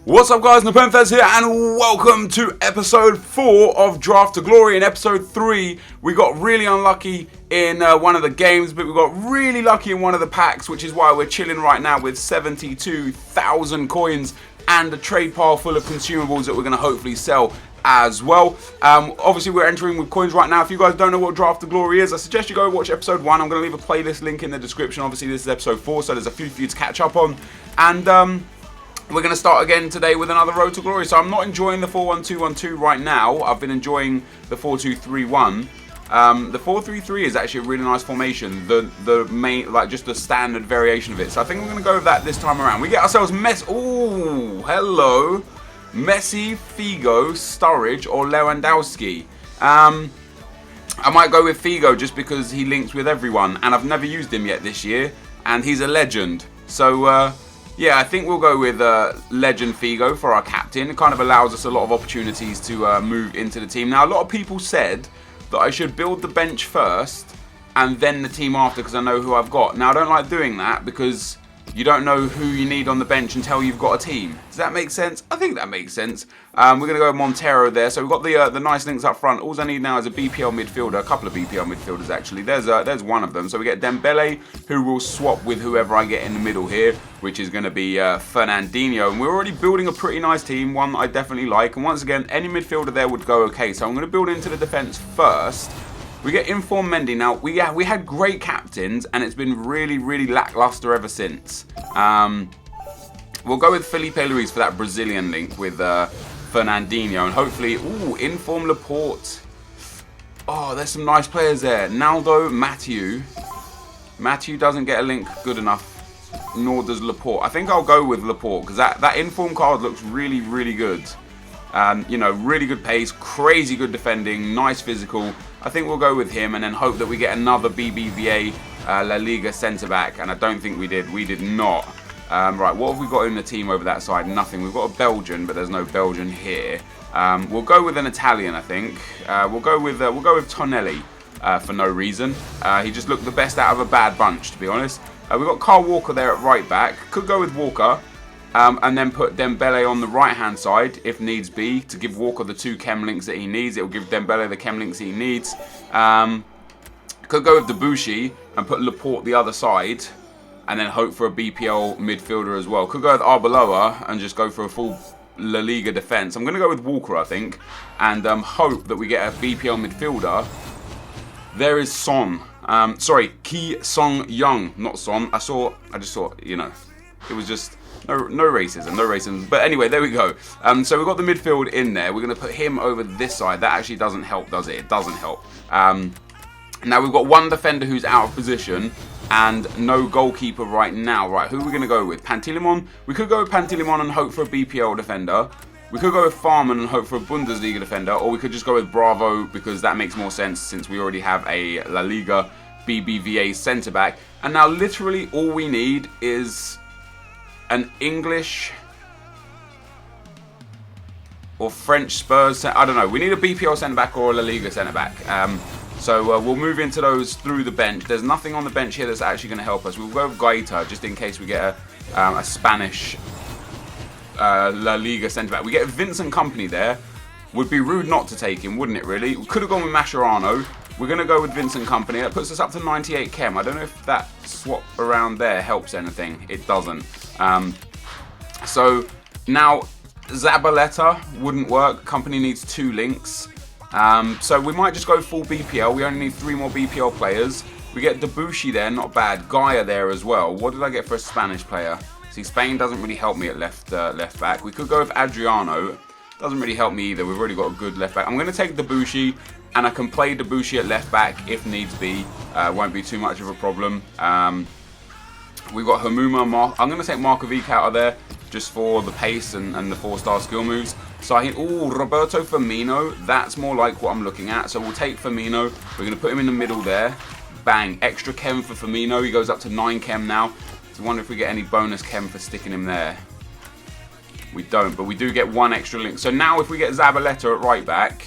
What's up guys, NepentheZ here and welcome to episode 4 of Draft to Glory. In episode 3 we got really unlucky in one of the games, but we got really lucky in one of the packs, which is why we're chilling right now with 72,000 coins and a trade pile full of consumables that we're going to hopefully sell as well. Obviously we're entering with coins right now. If you guys don't know what Draft to Glory is, I suggest you go watch episode 1. I'm going to leave a playlist link in the description. Obviously this is episode 4, so there's a few for you to catch up on. And we're going to start again today with another Road to Glory. So I'm not enjoying the 4-1-2-1-2 right now. I've been enjoying the 4-2-3-1. The 4-3-3 is actually a really nice formation. The main, like just the standard variation of it. So I think we're going to go with that this time around. We get ourselves Ooh, hello. Messi, Figo, Sturridge, or Lewandowski. I might go with Figo just because he links with everyone. And I've never used him yet this year. And he's a legend. So yeah, I think we'll go with Legend Figo for our captain. It kind of allows us a lot of opportunities to move into the team. Now, a lot of people said that I should build the bench first and then the team after because I know who I've got. Now, I don't like doing that because you don't know who you need on the bench until you've got a team. Does that make sense? I think that makes sense. We're going to go with Montero there. So we've got the nice links up front. All I need now is a BPL midfielder, a couple of BPL midfielders actually. There's one of them. So we get Dembele, who will swap with whoever I get in the middle here, which is going to be Fernandinho. And we're already building a pretty nice team, one that I definitely like. And once again, any midfielder there would go okay. So I'm going to build into the defence first. We get Inform Mendy. Now, we had great captains, and it's been really, really lackluster ever since. We'll go with Felipe Luis for that Brazilian link with Fernandinho. And hopefully, Inform Laporte. Oh, there's some nice players there. Naldo, Matthew. Matthew doesn't get a link good enough, nor does Laporte. I think I'll go with Laporte, because that Inform card looks really, really good. You know, really good pace, crazy good defending, nice physical. I think we'll go with him and then hope that we get another BBVA La Liga centre-back. And I don't think we did. We did not. Right, what have we got in the team over that side? Nothing. We've got a Belgian, but there's no Belgian here. We'll go with an Italian, I think. We'll go with Tonelli for no reason. He just looked the best out of a bad bunch, to be honest. We've got Carl Walker there at right back. Could go with Walker. And then put Dembele on the right-hand side, if needs be, to give Walker the 2 chem links that he needs. It will give Dembele the chem links he needs. Could go with Debuchy and put Laporte the other side, and then hope for a BPL midfielder as well. Could go with Arbeloa and just go for a full La Liga defence. I'm going to go with Walker, I think, and hope that we get a BPL midfielder. There is Son. Sorry, Ki Song Young, not Son. I just saw, you know, it was just... No racism. But anyway, there we go. So we've got the midfield in there. We're going to put him over this side. That actually doesn't help, does it? It doesn't help. Now we've got one defender who's out of position and no goalkeeper right now. Right, who are we going to go with? Pantilimon. We could go with Pantilimon and hope for a BPL defender. We could go with Farman and hope for a Bundesliga defender. Or we could just go with Bravo because that makes more sense since we already have a La Liga BBVA centre-back. And now literally all we need is an English or French Spurs, I don't know. We need a BPL centre-back or a La Liga centre-back. So we'll move into those through the bench. There's nothing on the bench here that's actually going to help us. We'll go with Gaeta just in case we get a Spanish La Liga centre-back. We get Vincent Kompany there. Would be rude not to take him, wouldn't it really? We could have gone with Mascherano. We're going to go with Vincent Kompany. That puts us up to 98 chem. I don't know if that swap around there helps anything. It doesn't. So now Zabaleta wouldn't work. Kompany needs 2 links. So we might just go full BPL. We only need 3 more BPL players. We get Debuchy there, not bad. Gaia there as well. What did I get for a Spanish player? See, Spain doesn't really help me at left back. We could go with Adriano. Doesn't really help me either. We've already got a good left back. I'm going to take Debuchy, and I can play Debuchy at left back if needs be. Won't be too much of a problem. We've got Hamuma. I'm going to take Markovic out of there just for the pace and the 4-star skill moves. So I think, Roberto Firmino. That's more like what I'm looking at. So we'll take Firmino. We're going to put him in the middle there. Bang. Extra chem for Firmino. He goes up to 9 chem now. So I wonder if we get any bonus chem for sticking him there. We don't, but we do get 1 extra link. So now if we get Zabaleta at right back,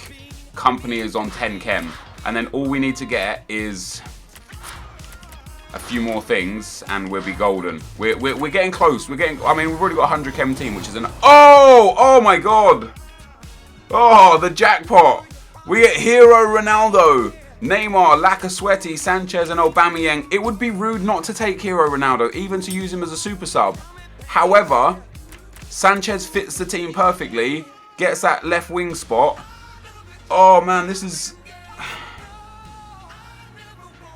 Kompany is on 10 chem. And then all we need to get is a few more things, and we'll be golden. We're getting close. We're getting. I mean, we've already got a 100 chem team, which is an. Oh my God! Oh, the jackpot! We get Hero Ronaldo, Neymar, Lacazette, Sanchez, and Aubameyang. It would be rude not to take Hero Ronaldo, even to use him as a super sub. However, Sanchez fits the team perfectly, gets that left wing spot. Oh man, this is.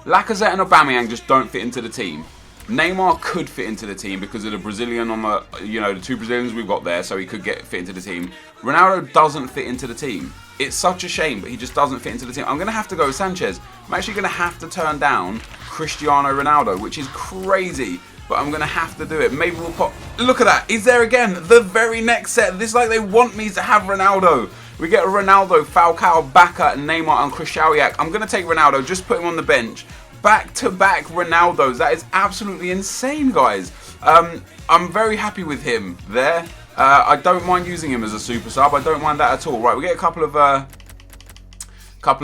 Lacazette and Aubameyang just don't fit into the team. Neymar could fit into the team because of the Brazilian on the, the two Brazilians we've got there, so he could fit into the team. Ronaldo doesn't fit into the team. It's such a shame, but he just doesn't fit into the team. I'm going to have to go with Sanchez. I'm actually going to have to turn down Cristiano Ronaldo, which is crazy, but I'm going to have to do it. Maybe we'll pop. Look at that. He's there again. The very next set. This is like they want me to have Ronaldo. We get Ronaldo, Falcao, Bacca, and Neymar and Krychowiak. I'm going to take Ronaldo, just put him on the bench. Back-to-back Ronaldos. That is absolutely insane, guys. I'm very happy with him there. I don't mind using him as a super sub. I don't mind that at all. Right, we get a couple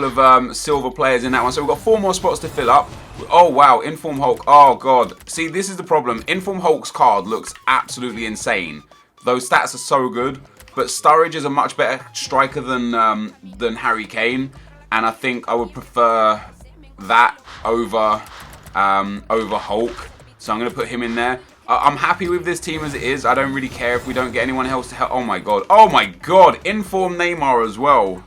of silver players in that one. So we've got 4 more spots to fill up. Oh, wow. Inform Hulk. Oh, God. See, this is the problem. Inform Hulk's card looks absolutely insane. Those stats are so good. But Sturridge is a much better striker than Harry Kane. And I think I would prefer that over Hulk. So I'm going to put him in there. I'm happy with this team as it is. I don't really care if we don't get anyone else to help. Oh my God. Oh my God. Inform Neymar as well.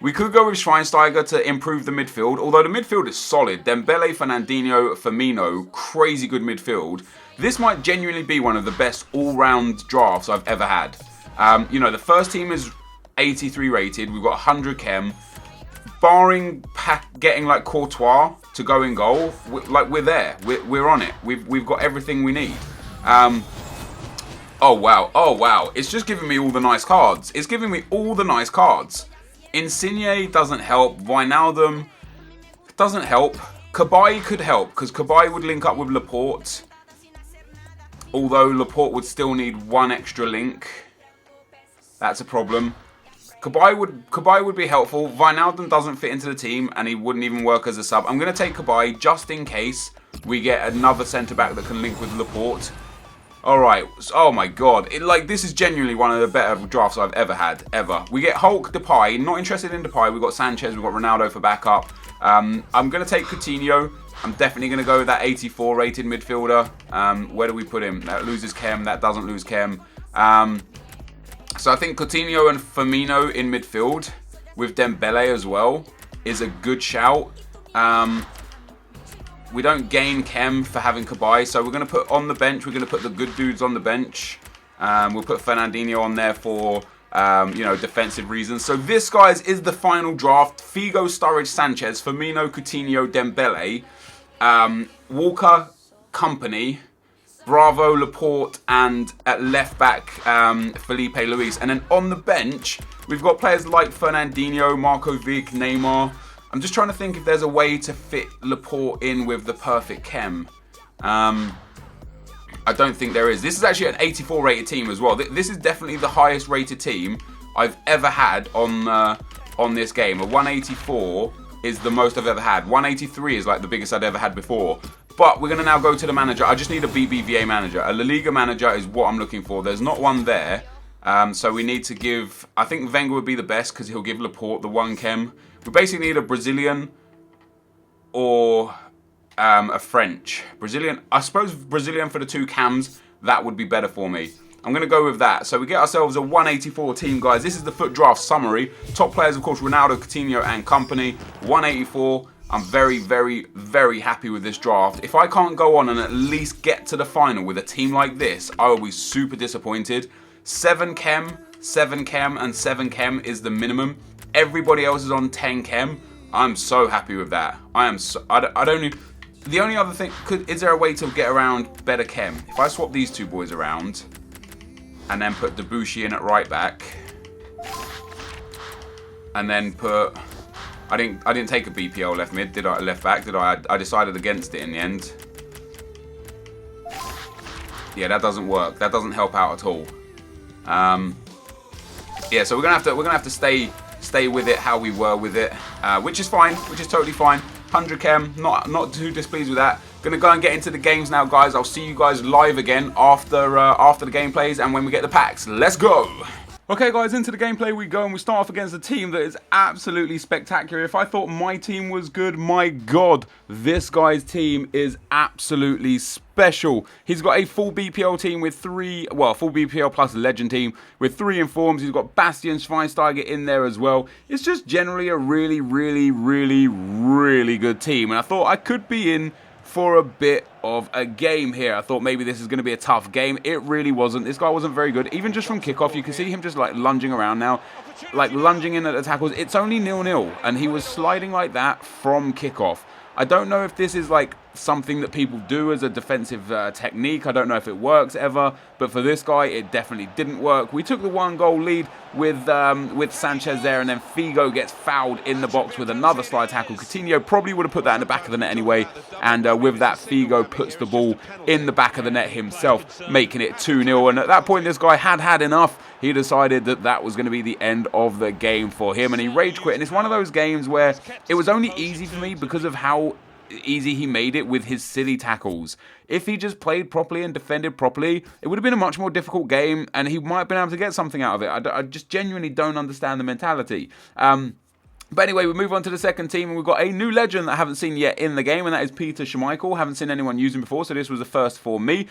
We could go with Schweinsteiger to improve the midfield. Although the midfield is solid. Dembele, Fernandinho, Firmino. Crazy good midfield. This might genuinely be one of the best all-round drafts I've ever had. The first team is 83 rated. We've got 100 chem. Barring getting like Courtois to go in goal, we're there. We're on it. We've got everything we need. Oh wow. It's just giving me all the nice cards. Insigne doesn't help. Wijnaldum doesn't help. Cabaye could help because Cabaye would link up with Laporte. Although Laporte would still need 1 extra link. That's a problem. Cabaye would be helpful. Wijnaldum doesn't fit into the team and he wouldn't even work as a sub. I'm going to take Cabaye just in case we get another centre-back that can link with Laporte. Alright. Oh my God. This is genuinely one of the better drafts I've ever had. Ever. We get Hulk, Depay. Not interested in Depay. We've got Sanchez. We've got Ronaldo for backup. I'm going to take Coutinho. I'm definitely going to go with that 84 rated midfielder. Where do we put him? That loses chem. That doesn't lose chem. So I think Coutinho and Firmino in midfield with Dembele as well is a good shout. We don't gain chem for having Cabaye, so we're going to put on the bench. We're going to put the good dudes on the bench. We'll put Fernandinho on there for defensive reasons. So this, guys, is the final draft. Figo, Sturridge, Sanchez, Firmino, Coutinho, Dembele, Walker, Company, Bravo, Laporte, and at left back, Felipe Luis. And then on the bench, we've got players like Fernandinho, Marco Vic, Neymar. I'm just trying to think if there's a way to fit Laporte in with the perfect chem. I don't think there is. This is actually an 84 rated team as well. This is definitely the highest rated team I've ever had on this game. A 184 is the most I've ever had. 183 is like the biggest I'd ever had before. But we're going to now go to the manager. I just need a BBVA manager. A La Liga manager is what I'm looking for. There's not one there. So we need to give... I think Wenger would be the best because he'll give Laporte the 1 chem. We basically need a Brazilian or a French. Brazilian, I suppose Brazilian for the 2 cams. That would be better for me. I'm going to go with that. So we get ourselves a 184 team, guys. This is the FUT draft summary. Top players, of course, Ronaldo, Coutinho, and company. 184. I'm very, very, very happy with this draft. If I can't go on and at least get to the final with a team like this, I will be super disappointed. 7 chem, 7 chem, and 7 chem is the minimum. Everybody else is on 10 chem. I'm so happy with that. I don't need... The only other thing... Is there a way to get around better chem? If I swap these 2 boys around and then put Debussy in at right back and then put... I didn't take a BPL left mid, did I? Left back, did I? I decided against it in the end. Yeah, that doesn't work. That doesn't help out at all. Yeah, so we're gonna have to stay with it how we were with it, which is fine, which is totally fine. 100 chem, not too displeased with that. Gonna go and get into the games now, guys. I'll see you guys live again after the gameplays and when we get the packs. Let's go. Okay guys, into the gameplay we go, and we start off against a team that is absolutely spectacular. If I thought my team was good, my god, this guy's team is absolutely special. He's got a full BPL team with full BPL plus legend team with 3 informs. He's got Bastion, Schweinsteiger in there as well. It's just generally a really good team, and I thought I could be in for a bit of a game here. I thought maybe this is going to be a tough game. It really wasn't. This guy wasn't very good. Even just from kickoff, you can see him just like lunging around now, like lunging in at the tackles. It's only 0-0, and he was sliding like that from kickoff. I don't know if this is like something that people do as a defensive technique. I don't know if it works ever, but for this guy, it definitely didn't work. We took the 1-goal lead with Sanchez there, and then Figo gets fouled in the box with another slide tackle. Coutinho probably would have put that in the back of the net anyway, and with that, Figo puts the ball in the back of the net himself, making it 2-0. And at that point, this guy had enough. He decided that that was going to be the end of the game for him, and he rage quit. And it's one of those games where it was only easy for me because of how easy he made it with his silly tackles. If he just played properly and defended properly, it would have been a much more difficult game, and he might have been able to get something out of it. I just genuinely don't understand the mentality. But anyway, we move on to the second team, and we've got a new legend that I haven't seen yet in the game, and that is Peter Schmeichel. Haven't seen anyone use him before, so this was the first for me.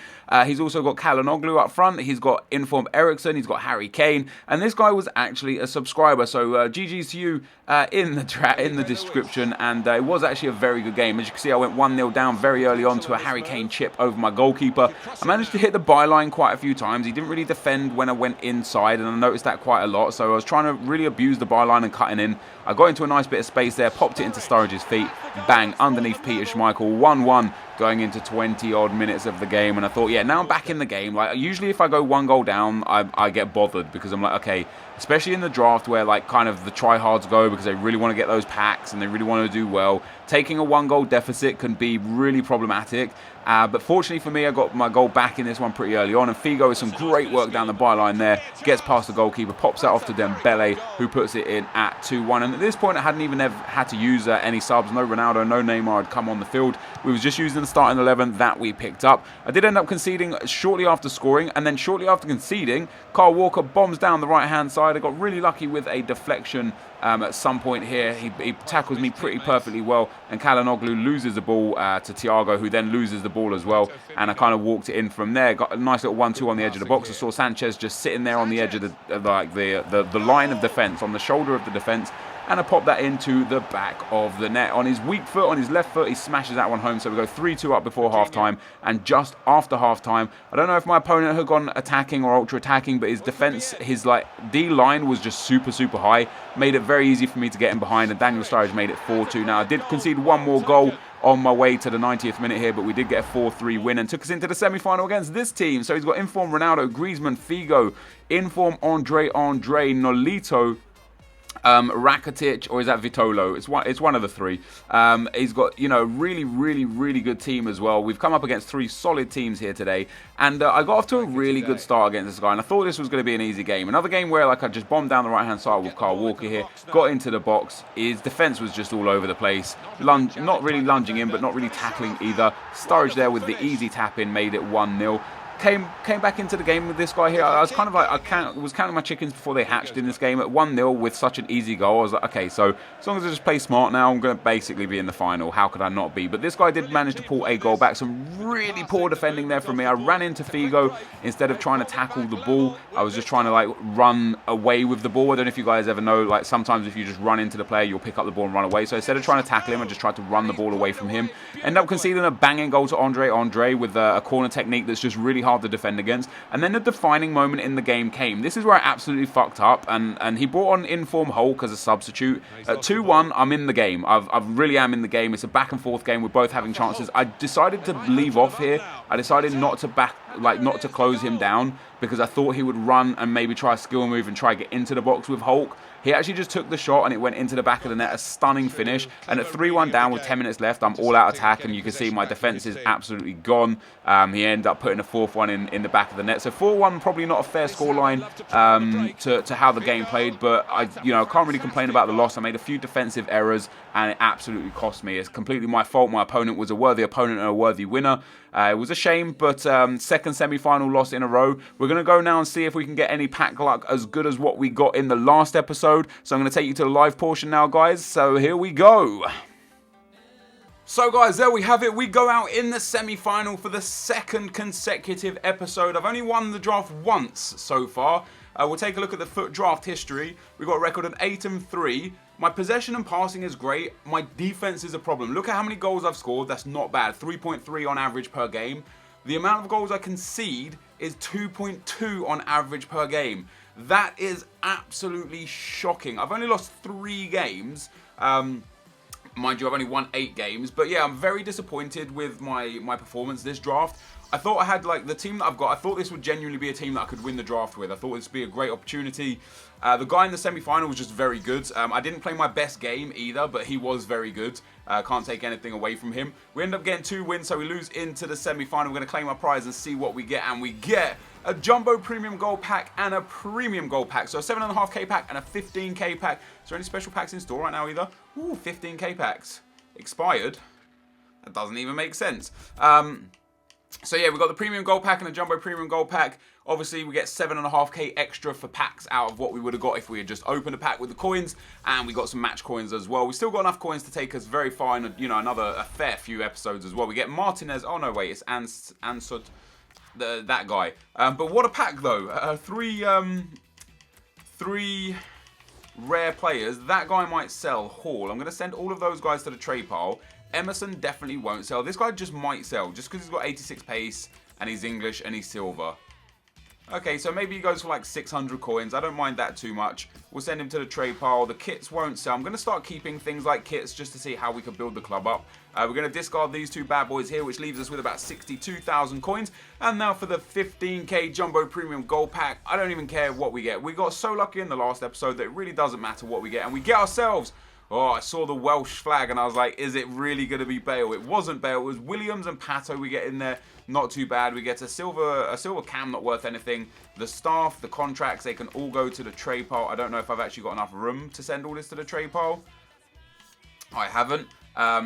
He's also got Calhanoglu up front. He's got Inform Eriksson. He's got Harry Kane, and this guy was actually a subscriber. So GG's to you in the description, and it was actually a very good game. As you can see, I went 1-0 down very early on to a Harry Kane chip over my goalkeeper. I managed to hit the byline quite a few times. He didn't really defend when I went inside, and I noticed that quite a lot. So I was trying to really abuse the byline and cutting in. I got into a nice bit of space there, popped it into Sturridge's feet, bang, underneath Peter Schmeichel, 1-1 going into 20-odd minutes of the game. And I thought, yeah, now I'm back in the game. Like, usually if I go 1 goal down, I get bothered because I'm like, okay, especially in the draft where like kind of the tryhards go because they really want to get those packs and they really want to do well. Taking a 1-goal deficit can be really problematic. But fortunately for me, I got my goal back in this one pretty early on. And Figo with some great work down the byline there. Gets past the goalkeeper, pops that off to Dembele, who puts it in at 2-1. And at this point, I hadn't even had to use any subs. No Ronaldo, no Neymar had come on the field. We was just using the starting 11 that we picked up. I did end up conceding shortly after scoring. And then shortly after conceding, Kyle Walker bombs down the right-hand side. I got really lucky with a deflection at some point here. He tackles me pretty perfectly well. And Calhanoglu loses the ball to Thiago, who then loses the ball as well, and I kind of walked it in from there. Got a nice little 1-2 on the edge of the box. I saw Sanchez just sitting there on the edge of the line of defence, on the shoulder of the defence, and I popped that into the back of the net. On his weak foot, on his left foot, he smashes that one home. So we go 3-2 up before half-time, and just after half-time, I don't know if my opponent had gone attacking or ultra-attacking, but his defence, his like D-line was just super high. Made it very easy for me to get in behind, and Daniel Sturridge made it 4-2. Now, I did concede one more goal on my way to the 90th minute here, but we did get a 4-3 win and took us into the semi-final against this team. So he's got Inform Ronaldo, Griezmann, Figo, Inform Andre, Nolito, Rakitic, or is that Vitolo? It's one of the three. He's got, you know, really good team as well. We've come up against 3 solid teams here today, and I got off to a really good start against this guy, and I thought this was going to be an easy game. Another game where like I just bombed down the right hand side with Kyle Walker here, got into the box. His defense was just all over the place, not really lunging in, but not really tackling either. Sturridge there with the easy tap in made it 1-0. Came back into the game with this guy here. I was kind of like, I was counting my chickens before they hatched in this game at 1-0 with such an easy goal. I was like, okay, so as long as I just play smart now, I'm going to basically be in the final. How could I not be? But this guy did manage to pull a goal back. Some really poor defending there from me. I ran into Figo instead of trying to tackle the ball. I was just trying to like run away with the ball. I don't know if you guys ever know, like sometimes if you just run into the player, you'll pick up the ball and run away. So instead of trying to tackle him, I just tried to run the ball away from him. Ended up conceding a banging goal to Andre with a corner technique that's just really hard to defend against. And then the defining moment in the game came. This is where I absolutely fucked up, and he brought on Inform Hulk as a substitute. At 2-1, I'm in the game. I really am in the game. It's a back and forth game. We're both having chances. I decided to leave off here. I decided not to close him down because I thought he would run and maybe try a skill move and try to get into the box with Hulk. He actually just took the shot and it went into the back of the net. A stunning finish. And at 3-1 down with 10 minutes left, I'm all out attack, and you can see my defense is absolutely gone. He ended up putting a fourth one in the back of the net. So 4-1, probably not a fair scoreline to how the game played, but I can't really complain about the loss. I made a few defensive errors and it absolutely cost me. It's completely my fault. My opponent was a worthy opponent and a worthy winner. It was a shame, but second semi-final loss in a row. We're going to go now and see if we can get any pack luck as good as what we got in the last episode. So I'm going to take you to the live portion now, guys. So here we go. So guys, there we have it. We go out in the semi-final for the second consecutive episode. I've only won the draft once so far. We'll take a look at the FUT draft history. We've got a record of 8-3. My possession and passing is great. My defense is a problem. Look at how many goals I've scored. That's not bad. 3.3 on average per game. The amount of goals I concede is 2.2 on average per game. That is absolutely shocking. I've only lost 3 games. Mind you, I've only won 8 games. But yeah, I'm very disappointed with my performance this draft. I thought I had, like, the team that I've got, I thought this would genuinely be a team that I could win the draft with. I thought this would be a great opportunity. The guy in the semi-final was just very good. I didn't play my best game either, but he was very good. Can't take anything away from him. We end up getting 2 wins, so we lose into the semi-final. We're going to claim our prize and see what we get. And we get a Jumbo Premium Gold Pack and a Premium Gold Pack. So a 7.5k pack and a 15k pack. Is there any special packs in store right now either? Ooh, 15k packs. Expired? That doesn't even make sense. So yeah, we've got the Premium Gold Pack and the Jumbo Premium Gold Pack. Obviously, we get 7.5k extra for packs out of what we would have got if we had just opened a pack with the coins. And we got some match coins as well. We still got enough coins to take us very far in, a fair few episodes as well. We get Martinez. Oh, no, wait. It's Ansud, that guy. But what a pack, though. Three rare players. That guy might sell. Hall. I'm going to send all of those guys to the trade pile. Emerson definitely won't sell. This guy just might sell, just because he's got 86 pace, and he's English, and he's silver. Okay, so maybe he goes for like 600 coins. I don't mind that too much. We'll send him to the trade pile. The kits won't sell. I'm going to start keeping things like kits just to see how we can build the club up. We're going to discard these 2 bad boys here, which leaves us with about 62,000 coins. And now for the 15k Jumbo Premium Gold Pack. I don't even care what we get. We got so lucky in the last episode that it really doesn't matter what we get. And we get ourselves... Oh, I saw the Welsh flag and I was like, is it really going to be Bale? It wasn't Bale. It was Williams and Pato we get in there. Not too bad. We get a silver cam, not worth anything. The staff, the contracts, they can all go to the trade pile. I don't know if I've actually got enough room to send all this to the trade pile. I haven't.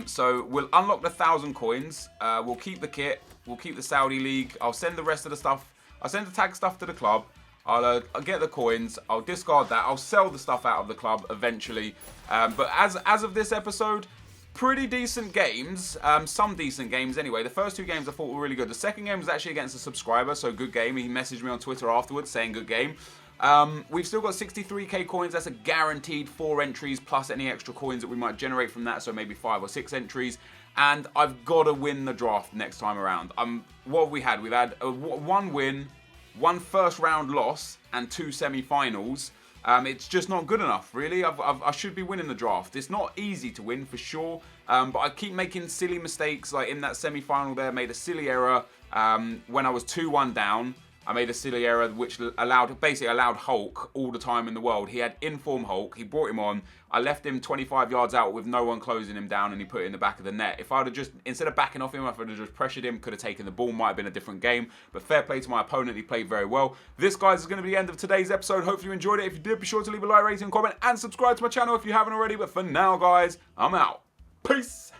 So we'll unlock the 1,000 coins. We'll keep the kit. We'll keep the Saudi League. I'll send the rest of the stuff. I'll send the tag stuff to the club. I'll get the coins, I'll discard that, I'll sell the stuff out of the club eventually. But as of this episode, pretty decent games, some decent games anyway. The first 2 games I thought were really good. The second game was actually against a subscriber, so good game. He messaged me on Twitter afterwards saying good game. We've still got 63k coins, that's a guaranteed 4 entries plus any extra coins that we might generate from that, so maybe 5 or 6 entries. And I've got to win the draft next time around. What have we had? We've had 1 win, 1 first round loss and 2 semi-finals. It's just not good enough, really. I should be winning the draft. It's not easy to win for sure, but I keep making silly mistakes. Like in that semi-final there, I made a silly error when I was 2-1 down. I made a silly error which basically allowed Hulk all the time in the world. He had inform Hulk. He brought him on. I left him 25 yards out with no one closing him down, and he put it in the back of the net. If I'd have just, instead of backing off him, if I'd have just pressured him, could have taken the ball, might have been a different game. But fair play to my opponent. He played very well. This, guys, is going to be the end of today's episode. Hopefully you enjoyed it. If you did, be sure to leave a like, rating, comment, and subscribe to my channel if you haven't already. But for now, guys, I'm out. Peace.